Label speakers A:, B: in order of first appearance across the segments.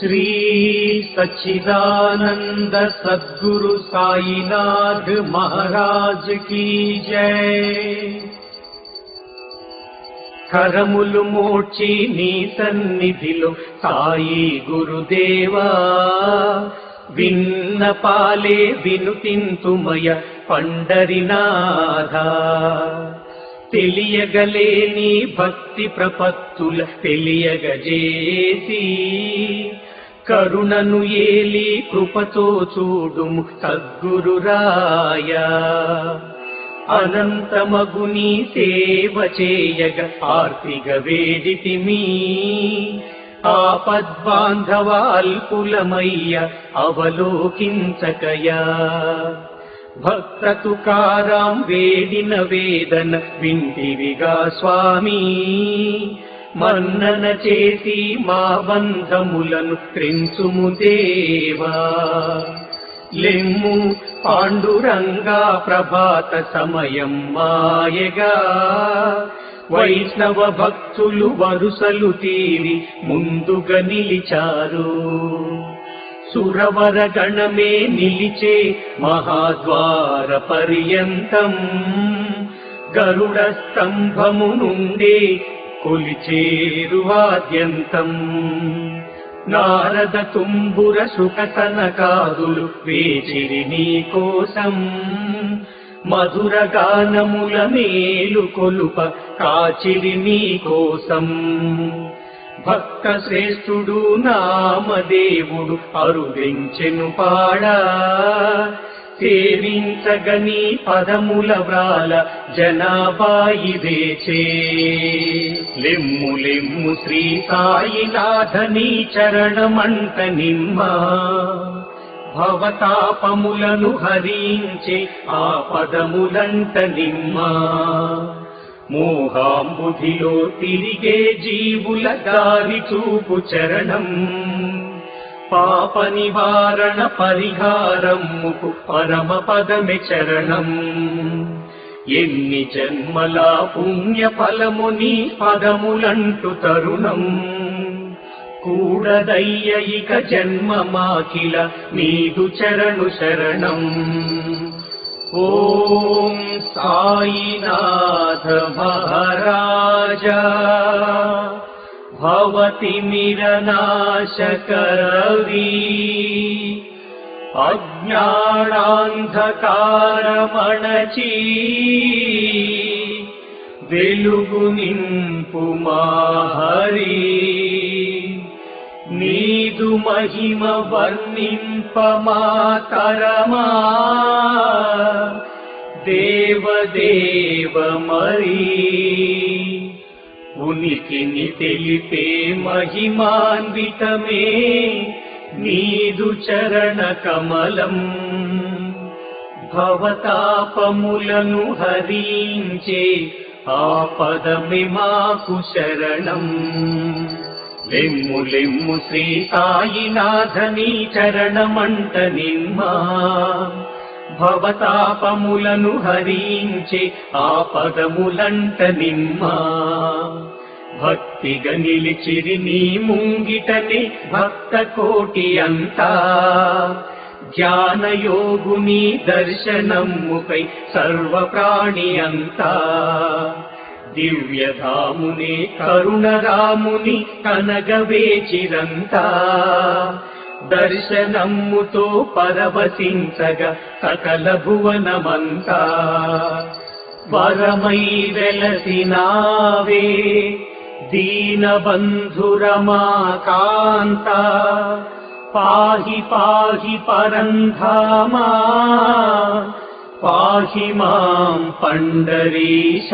A: श्री सच्चिदानंद सद्गुरु साईनाथ महाराज की जय। करमुलु मोर्ची नी सन्निधिलो साई गुरुदेवा, विन्नपाले विनुतिंतुमय पंडरीनाथा। తెలియగలేని భక్తి ప్రపత్తుల తెలియగజేసి, కరుణను ఏలి కృపతో చూడుము సద్గురురాయ। అనంతమగుని సేవ చేయగ ఆర్తిగ వేడితిమి, ఆపద్బాంధవ అల్పులమయ్య అవలోకించకయా। భక్త తుకారాం వేడిన వేదన వింటివిగా స్వామి, మన్నన చేసి మా బంధములను త్రెంచుము దేవా। లెమ్ము పాండురంగా ప్రభాత సమయం మాయగా, వైష్ణవ భక్తులు వరుసలు తీరి ముందుగా నిలిచారు। సురవర గణమే నిలిచే మహాద్వార పర్యంతం, గరుడ స్తంభము నుండే కొలిచేరు ఆద్యంతం। నారద తుంబుర సుఖ సనకాదులు వేచిరి నీ కోసం, మధుర గానముల మేలు కొలుప కాచిరి నీ కోసం। భక్త శ్రేష్ఠుడు నామదేవుడు అరుదెంచెను పాడా, సేవించగని పదముల వ్రాల జనాభాయి వేచే। లెమ్ము లెమ్ము శ్రీ సాయినాథని చరణమంట నిమ్మా, భవతాపములను హరించే ఆ పదములంట నిమ్మా। మోహాంబుధిలో తిరిగే జీవుల దారి చూపు చరణం, పాప నివారణ పరిహారముకు పరమ పదమే చరణం। ఎన్ని జన్మల పుణ్య ఫలము నీ పదములంటు తరుణం, కూడదయ్య ఇక జన్మ మాకిల నీదు చరణు శరణం। ఓం సాయినాథ మహారాజా, భవతిమిరనాశకరవి అజ్ఞానాంధకారమణచి, వెలుగు నింపు మా హరి। నీదు మహిమ వర్ణింపమాతరమా, దేవదేవ మరి। ఉనికిని తెలిపే మహిమాన్వితమే నీదు చరణ కమలం, భవతాపములను హరించే ఆ పదమే మాకు శరణం। లెమ్ము లెమ్ము శ్రీ సాయినాథని చరణమంట నిమ్మా, భవతాపములను హరించే ఆ పదములంట నిమ్మా। భక్తిగా నిలిచిరి నీ ముంగిటని భక్త కోటి అంతా, ధ్యానయోగుని దర్శనముకై సర్వ ప్రాణి అంతా। దివ్యధాముని కరుణరాముని కనగవేచిరంతా, దర్శనమ్ముతో పరవశించగా సకల భువనమంతా। వరమై వెలసినావే దీనబంధురమాకాంత, పాహి పాహి పరంధామా, పాహి మాం పండరీశ।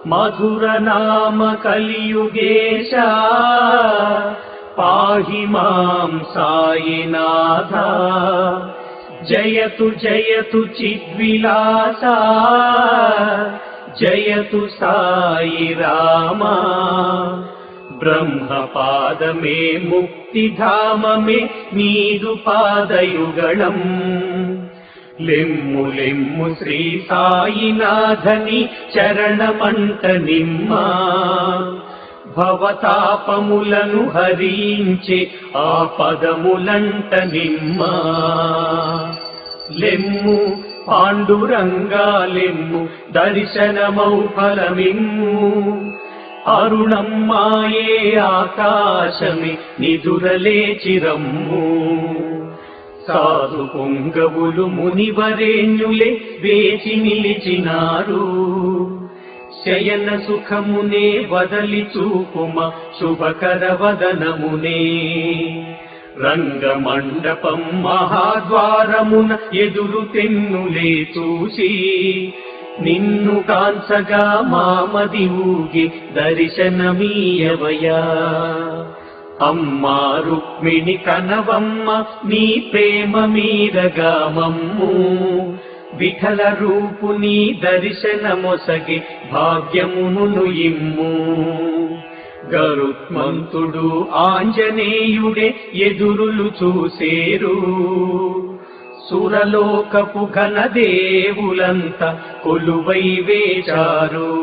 A: మధుర నామ కలియుగేశ, పాహి మాం సాయినాథ। జయతు జయతు చిద్విలాస, జయతు సాయి రామా। బ్రహ్మపాదమే ముక్తిధామమే నీదు పాదయుగళం, లెమ్ము లెమ్ము శ్రీ సాయినాథని చరణమంట నిమ్మా। భవతాపములను హరించే ఆపదములంట నిమ్మా. లెమ్ము పాండురంగాలెమ్ము దర్శనమౌ ఫలమిమ్ము. అరుణమ్మాయే ఆకాశమే నిదురలేచిరమ్ము. సాధు పొంగవులు మునివరేణ్యులే వేచి నిలిచినారు. శయన సుఖమునే వదలి చూపుమ శుభకర వదనమునే. రంగమండపం మహాద్వారమున ఎదురు తెన్నులే చూసి నిన్ను కాంచగా మామది ఊగి దర్శనమీయవయా. అమ్మా రుక్మిణి కనవమ్మ నీ ప్రేమ మీరగా మమ్ము. విఠల రూపు నీ దర్శనమొసగి భాగ్యమును ఇమ్ము. గరుత్మంతుడు ఆంజనేయుడే ఎదురులు చూసేరు. సురలోకపు ఘనదేవులంతా కొలువై వేచారు.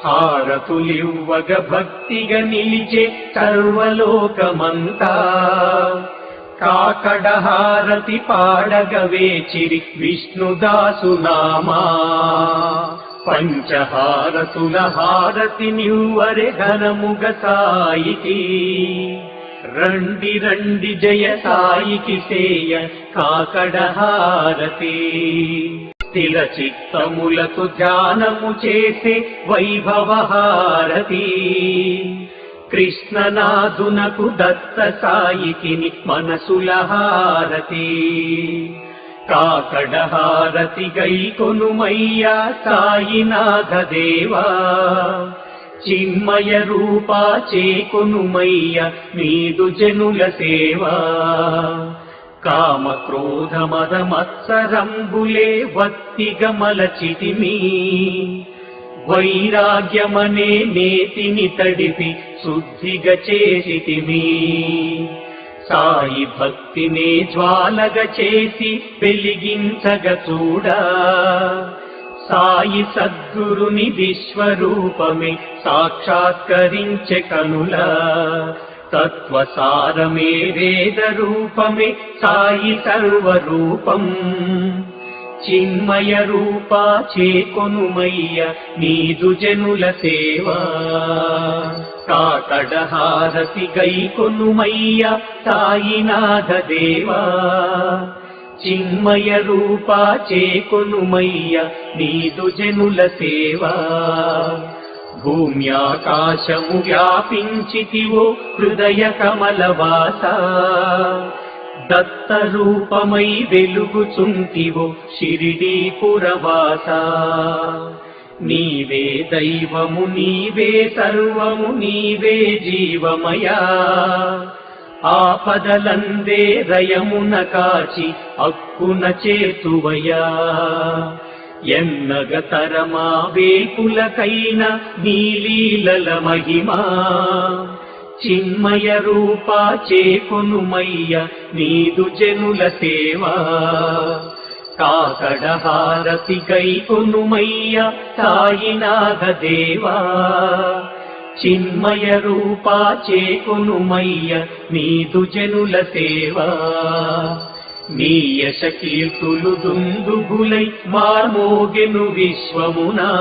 A: హారతులివ్వగ భక్తిగా నిలిచే సర్వలోకమంతా. కాకడ హారతి పాడగ వేచిరి విష్ణుదాసునామా. పంచహారతుల హారతి నివ్వరె ఘనముగ సాయికి. రండి రండి జయ సాయికి సేయ కాకడ హారతి. స్థిర చిత్తములతో ధ్యానము చేసే వైభవ హారతి. కృష్ణనాథునకు దత్త సాయికి మనసుల హారతి. కాకడ హారతి గైకొనుమయ్యా సాయినాథ దేవా. చిన్మయ రూపా చేకొనుమయ్య నీదు జనుల సేవా. కామ క్రోధ మద మత్సరంబులే వత్తిగా మలచితిమి. వైరాగ్యమనే నేతిని తడిపి శుద్ధిగా చేసితిమి. సాయి భక్తినే జ్వాలగా చేసి వెలిగించగ చూడా. సాయి సద్గురుని విశ్వరూపమే సాక్షాత్కరించే కనుల. తత్వసారమే వేద రూపమే సాయి సర్వరూపం. చిన్మయ రూపా చేకొనుమయ్య నీదు జనుల సేవా. కాకడ హారతి గైకొనుమయ్య సాయినాథ దేవా. చిన్మయ రూపా చేకొనుమయ్య నీదు జనుల సేవా. భూమ్యాకాశము వ్యాపించితివో హృదయ కమలవాస. దత్త రూపమై వెలుగుచుంటివో షిరిడీ పురవాస. నీవే దైవము నీవే సర్వము నీవే జీవమయా. ఆపదలందే రయమున కాచి అక్కున చేతువయా. ఎన్నగ తరమా వేకులకైన నీలీలల మహిమా. చిన్మయ రూపా చేకొనుమయ్య నీదు జనుల సేవా. కాకడ హారతి గైకొనుమయ్య సాయినాథ దేవా. చిన్మయ రూపా చేకొనుమయ్య నీదు జనుల సేవా. నీ యశ కీర్తులు దుందుగులై మార్మోగెను విశ్వమునా.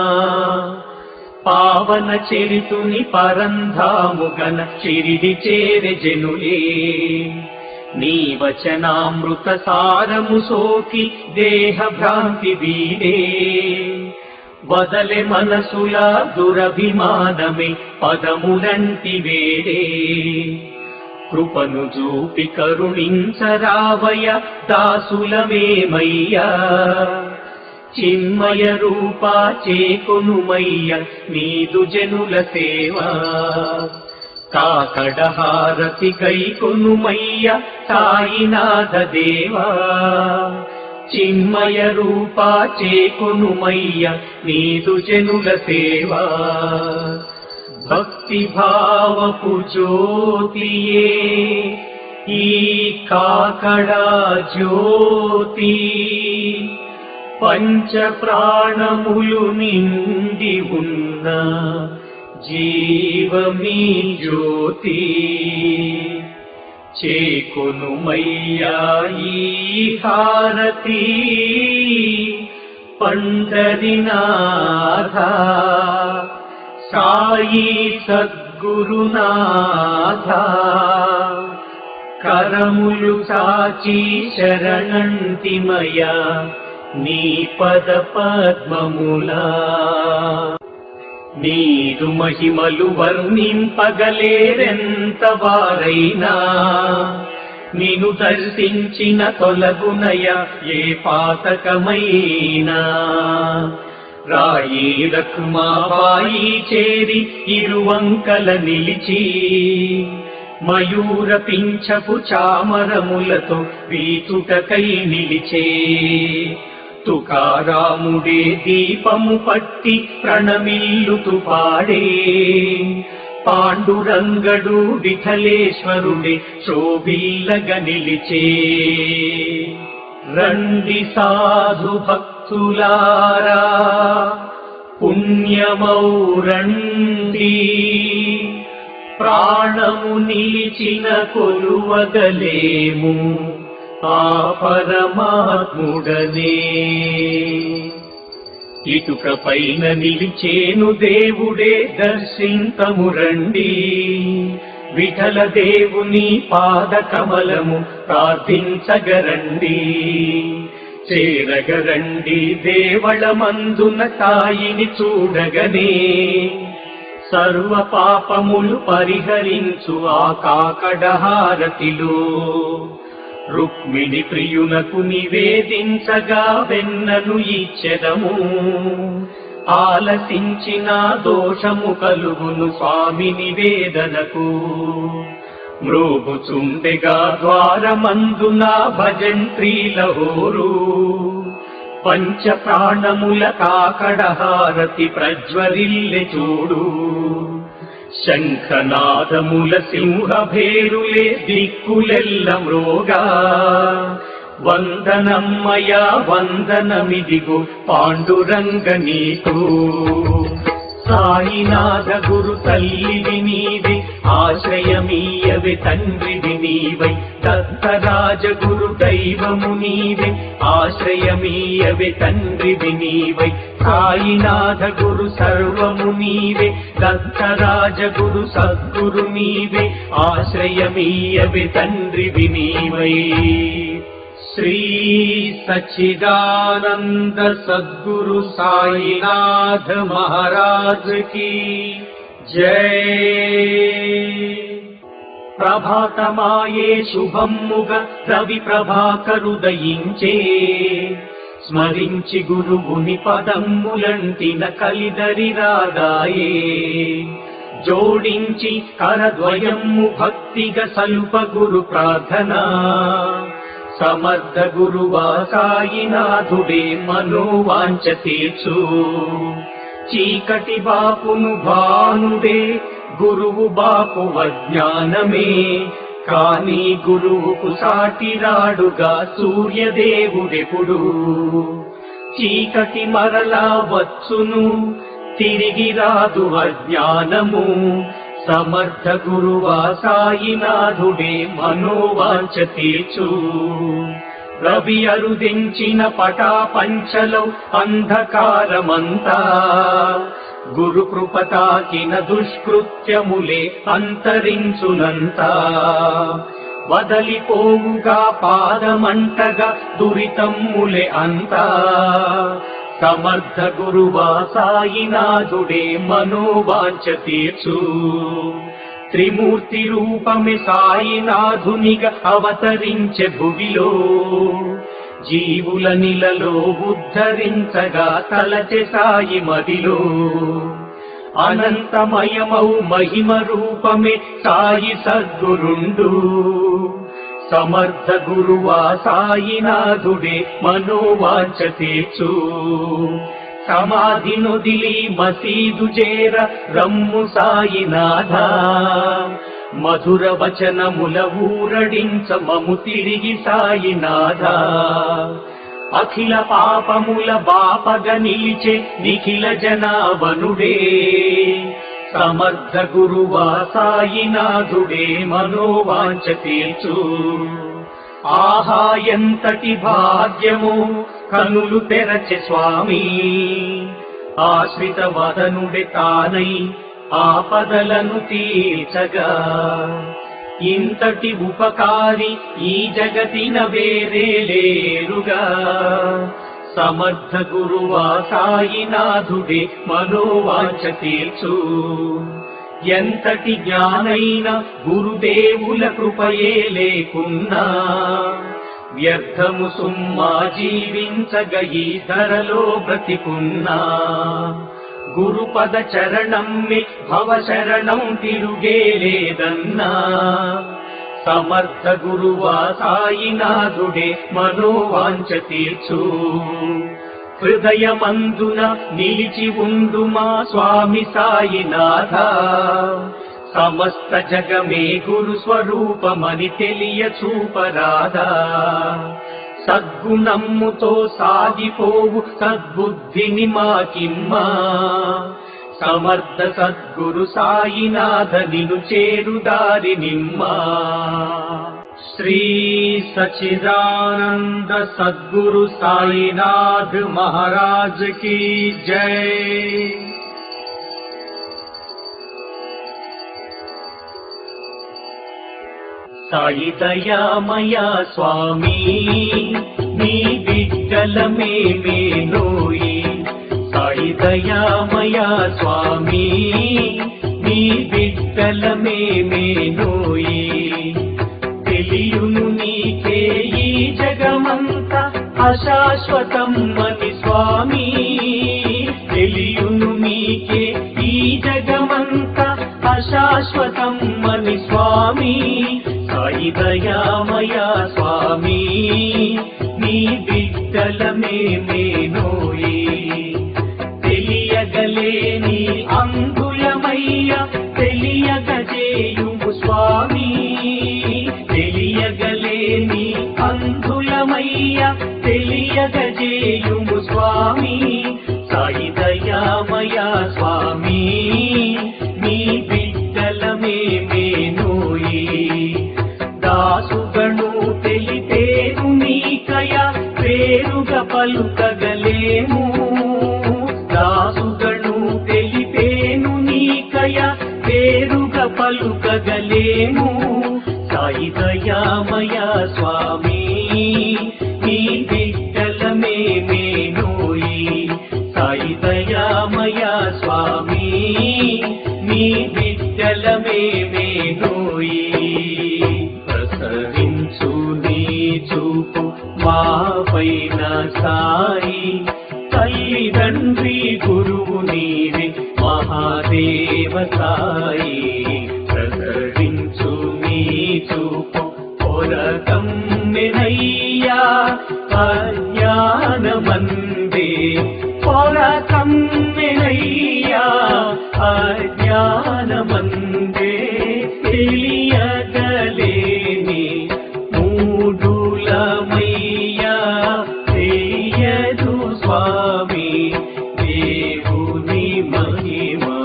A: పావన చరితుని పరంధాముగన చిరిడి చేరె జనులే. నీ వచనామృత సారము సోకి దేహ భ్రాంతి వీడే. వదలె మనసుల దురభిమానమే పదములంటి వేడే. కృపను చూపి కరుణించరావయ దాసులమేమయ్యా. చిన్మయ రూపా చేకొనుమయ్య నీదు జనుల సేవా. కాకడ హారతి గైకొనుమయ్య సాయినాథ దేవా. చిన్మయ రూపా చేకొనుమయ్య నీదు జనుల సేవా. భక్తి భావపు జ్యోతియే ఈ కాకడ జ్యోతి. పంచ ప్రాణములు నిండి ఉన్న జీవమీ జ్యోతి చేకొనుమయ్యా ఈ హారతి పండరినాథ సాయి సద్గురునాథ కరములు సాచి శరణంతిమయ నీ పద పద్మములా నీదు మహిమలు వర్ణింపగలేరెంత వారైనా నిన్ను దర్శించిన తొలగునయ ఏ పాతకమైనా రాయి రకుమాబాయి చేరి ఇరువంకల నిలిచి మయూర పింఛపు చామరములతో వీచుటకై నిలిచే తుకారాముడే దీపము పట్టి ప్రణమిల్లుతు పాడే పాండురంగడు విఠలేశ్వరుడే శోభిల్లగ నిలిచే రండి సాధు భక్తులారా పుణ్యమౌరండి ప్రాణము నిలిచిన కొలువగలేము ఆ పరమాత్ముడనే ఇటుక పైన నిలిచేను దేవుడే దర్శింతము రండి విఠల దేవుని పాద కమలము ప్రార్థించగరండి చేరగరండి దేవళమందున సాయిని చూడగనే సర్వ పాపములు పరిహరించు ఆ కాకడహారతిలో రుక్మిణి ప్రియునకు నివేదించగా వెన్నను ఇచ్చెదము ఆలసించిన దోషము కలుగును స్వామి నివేదనకు మ్రోగుచుండెగా ద్వారమందున భజంత్రీలహోరు పంచ ప్రాణముల కాకడహారతి ప్రజ్వరిల్లె చూడు శంఖనాదముల సింహభేరులే దిక్కులెల్ల మ్రోగా వందనమ్మయ వందనమిదిగో పాండురంగ నీకు సాయినాథ గురు తల్లివి నీవే ఆశ్రయమీయవే తండ్రివి నీవై దత్తరాజ గురు దైవము నీవే ఆశ్రయమీయవే తండ్రివి నీవై సాయినాథ గురు సర్వము నీవే దత్తరాజ గురు సద్గురు నీవే ఆశ్రయమీయవే తండ్రివి నీవై శ్రీ సచ్చిదానంద సద్గురు సాయినాథ మహారాజ్ की జై ప్రభాతమాయే శుభమ్ముగ రవి ప్రభాకరుదయించే స్మరించి గురువుని పదమ్ములంటిన కలిదరి రాగాయే జోడించి కరద్వయము భక్తిగా సల్ప గురు ప్రార్థనా సమర్థ గురువా సాయినాథుడే మనోవాంఛ తీర్చు చీకటి బాపును భానుడే గురువు బాపు అజ్ఞానమే కాని గురువుకు సాటిరాడుగా సూర్యదేవుడెప్పుడు చీకటి మరలా వచ్చును తిరిగి రాదు అజ్ఞానము సమర్థ గురువా సాయినాథుడే మనోవాంఛ తీర్చు రవి అరుదించిన పటా పంచలో అంధకారమంతా గురు కృప తాకిన దుష్కృత్యములే అంతరించునంతా వదలిపోవుగా పాదమంటగా దురితమ్ములే అంతా సమర్థ గురువా సాయినాథుడే మనోవాంఛ తీర్చు త్రిమూర్తి రూపమే సాయినాథునిగా అవతరించే భువిలో జీవుల నిలలో ఉద్ధరించగా తలచె సాయి మదిలో అనంతమయమౌ మహిమ రూపమే సాయి సద్గురుండు సమర్థ గురువా సాయినాథుడే మనోవాంఛ తీర్చు సమాధి నొదిలి మసీదు చేర రమ్ము సాయినాథ మధుర వచనముల ఊరడించ మము తిరిగి సాయినాథ అఖిల పాపముల బాపగ నిలిచే నిఖిల జనావనుడే సమర్థ గురువా సాయినాథుడే మనోవాంఛ తీర్చు. ఆహా ఎంతటి భాగ్యము కనులు తెరచె స్వామి, ఆశ్రిత వదనుడే తానై ఆపదలను తీర్చగా. ఇంతటి ఉపకారి ఈ జగతిన వేరే లేరుగా, సమర్థ గురువా సాయినాథుడే మనోవాంఛ తీర్చు. ఎంతటి జ్ఞానైన గురుదేవుల కృపయే లేకున్నా, వ్యర్థము సుమ్మా జీవించగ ఈ ధరలో బ్రతికున్నా. గురుపద చరణమ్మి భవ శరణం తిరుగే లేదన్నా, సమర్థ గురువా సాయినాథుడే మనోవాంఛ తీర్చు. హృదయమందున నిలిచి ఉండు మా స్వామి సాయినాథ, సమస్త జగమే గురు స్వరూపమని తెలియ చూపరాదా. సద్గుణమ్ముతో సాగిపోవు సద్బుద్ధిని మాకిమ్మా, సమర్థ సద్గురు సాయినాథ నిను చేరుదారి నిమ్మా. శ్రీ సచ్చిదానంద సద్గురు సాయినాథ్ మహారాజ్ की जय. సాయి దయామయా స్వామి నీ బిడ్డలమే మేనోయి. సాయి దయామయా స్వామి నీ బిడ్డలమే మేనోయి. తెలియును నీకే ఈ జగమంతా అశాశ్వతం అని స్వామి, తెలియును నీకే ఈ జగమంతా అశాశ్వతం అని స్వామి. సాయి దయామయా స్వామి నీ బిడ్డలమే మేనోయి. తెలియగలేని అంగుళమయ్య తెలియగజేయుము స్వామి, తెలియగలేని అంగుళమయ్య తెలియగజేయుము స్వామి. సాయి దయామయా స్వామి నీ బిడ్డలమే మేనోయి. దాసుగను తెలిపేను నీకయ పేరుగా పలుకగలేము, దాసుగను తెలిపేను నీకయ పేరుగా పలుకగలేము. సాయి దయామయా స్వామి నీ బిడ్డలమే మేనోయి. సాయి దయామయా స్వామి నీ బిడ్డలమే మేనోయి. ప్రసరించు నీ చూపు మా పైన సాయి, తల్లిదండ్రి గురువు నీవే మహాదేవ సాయి. ప్రసరించు నీ చూపు పొరకమ్మెనయ్యా అజ్ఞానమందే, పొరకమ్మెనయ్యా అజ్ఞానమందే. తెలియగలేని మూఢులమయ్యా తెలియదు స్వామి దేవుని మహిమా.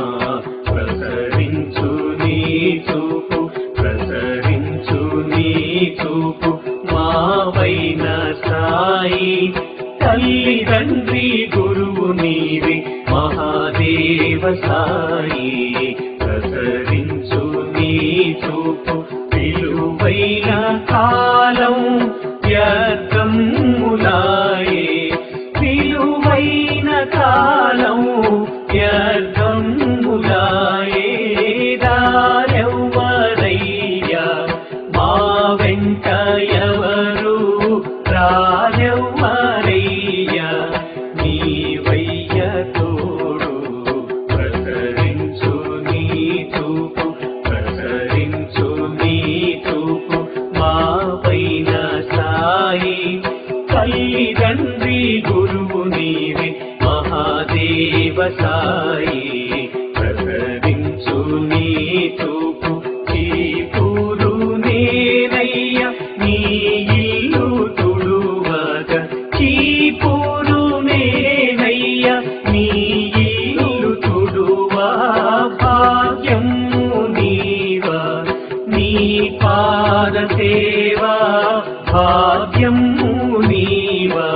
A: ప్రసరించు నీ చూపు, ప్రసరించు నీ చూపు మా వైన సాయి. తల్లిదండ్రి గురువు నీవే మహాదేవ సాయి. ప్రసరించు నీ చూపు విలువైన కాలం వ్యర్థములాయే, విలువైన కాలం వ్యర్థములాయే. దారెవ్వరయ్యా మా వెంట ఎవరు రారెవ్వరయ్యా నీవయ్య తోడు. ప్రసరించు నీ చూపు, ప్రసరించు నీ చూపు మా పైన సాయి. తల్లిదండ్రి పాదసేవా భాగ్యము నీవా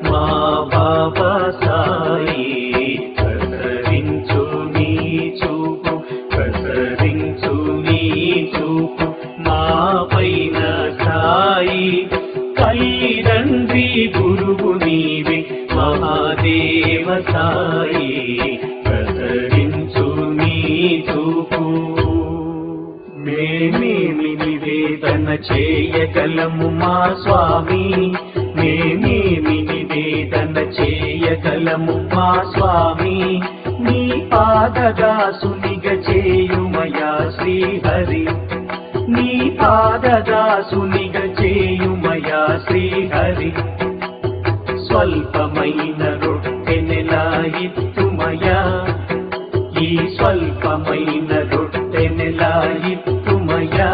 A: మా బాబా సాయి ప్రసరించు నీ చూపు ప్రసరించు నీ చూపు మా పైన సాయి తల్లిదండ్రి గురువు నీవే మహాదేవ సాయి ప్రసరించు నీ చూపు మేమేమి నివేదన చేయగలము మా స్వామి మేమేమి నివేదన చేయగలము మా స్వామి నీ పాదదాసునిగ చేయుమయా శ్రీహరి నీ పాదదాసునిగ చేయుమయా శ్రీహరి స్వల్పమైన రొట్టెనెలా ఇత్తుమయా ఈ స్వల్పమైన రొట్టెనెలా ఇత్తుమయా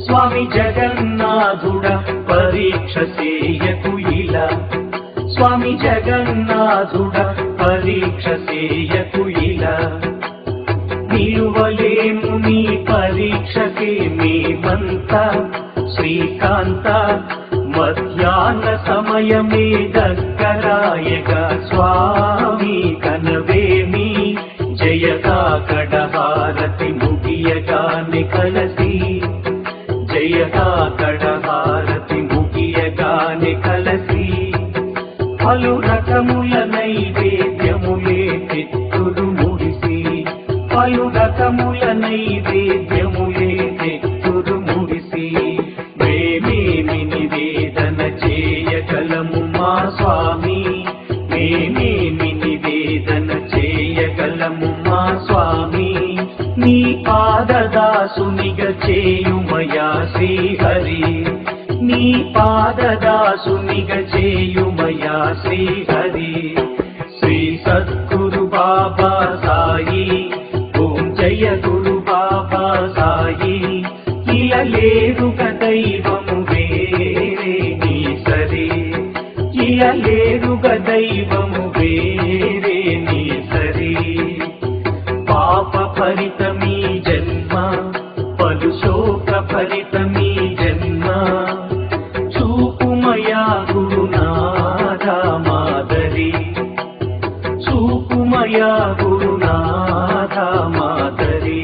A: స్వామి జగన్నాథుడ పరీక్ష చేయకు ఇలా స్వామి జగన్నాథుడ పరీక్ష చేయకు ఇలా నిలువలేము నీ పరీక్షకే మేమంతా శ్రీకాంత మధ్యాహ్న సమయమే దగ్గరాయగా స్వామి కనవేమి జయగా కడహారతి ముగియగానే కలసి జయగా కడహారతి ముగియగానే కలసి పలు రకముల నైవేద్యములే తెత్తులు ముడిసి పలు రకముల నైవేద్యములే తెత్తులు ముడిసి మేమేమి నివేదన చేయగలము మా స్వామి మేమేమి నివేదన చేయగలము మా స్వామి నీ పాదదాసునిగ చేయుమయా శ్రీహరి నీ పాదదాసునిగ చేయుమయా శ్రీహరి శ్రీ సద్గురు బాబా సాయి ఓం జయ గురు బాబా సాయి ఇలా లేరుగ దైవము వేరే నీ సరి ఇలా లేరుగ దైవము వేరే నీ సరి పాప భరితమీ జన్మ పలు శోక భరితమీ జన్మ చూపుమయా గురునాథ మాదరి చూపుమయా గురునాథ మాదరి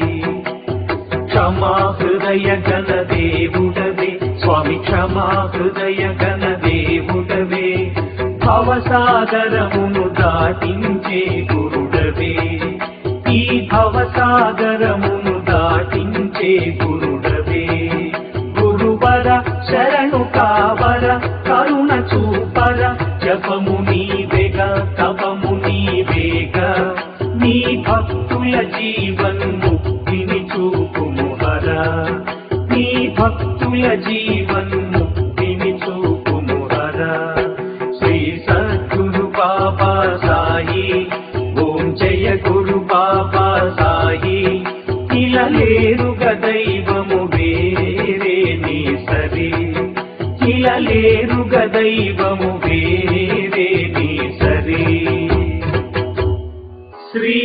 A: క్షమా హృదయ గణ దేవుడవే స్వామి క్షమా హృదయ గణ దేవుడవే భవసాగరమును దాటించే గురుడవే ఈ భవసాగరమును దాటించే గురుడవే గురువర శరణు కావర కరుణ చూపర జపము నీవేగా తపము నీవేగా నీ భక్తుల జీవన్ ముక్తిని చూపుముహర నీ భక్తుల జీవన్ ముక్తిని చూపుముహర శ్రీ సద్గురు బాబా సాయి ఓం జయ గురు బాబా సాయి ఇలా లేరుగ దైవము వేరే నీ సరి ఇలా లేరుగ దైవము వేరే నీ సరి శ్రీ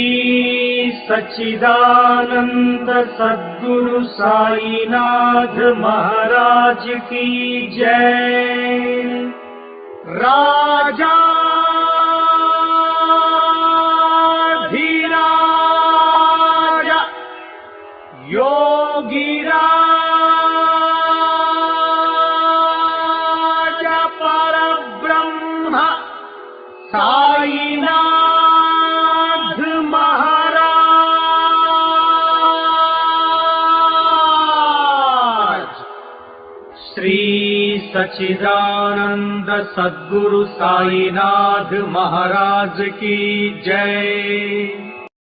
A: సచ్చిదానంద సద్గురు సాయినాథ్ మహారాజ్ की जय राजा योगिराज परब्रह्म साईनाथ महाराज श्री सच्चिदानंद सद्गुरु साईनाथ महाराज की जय।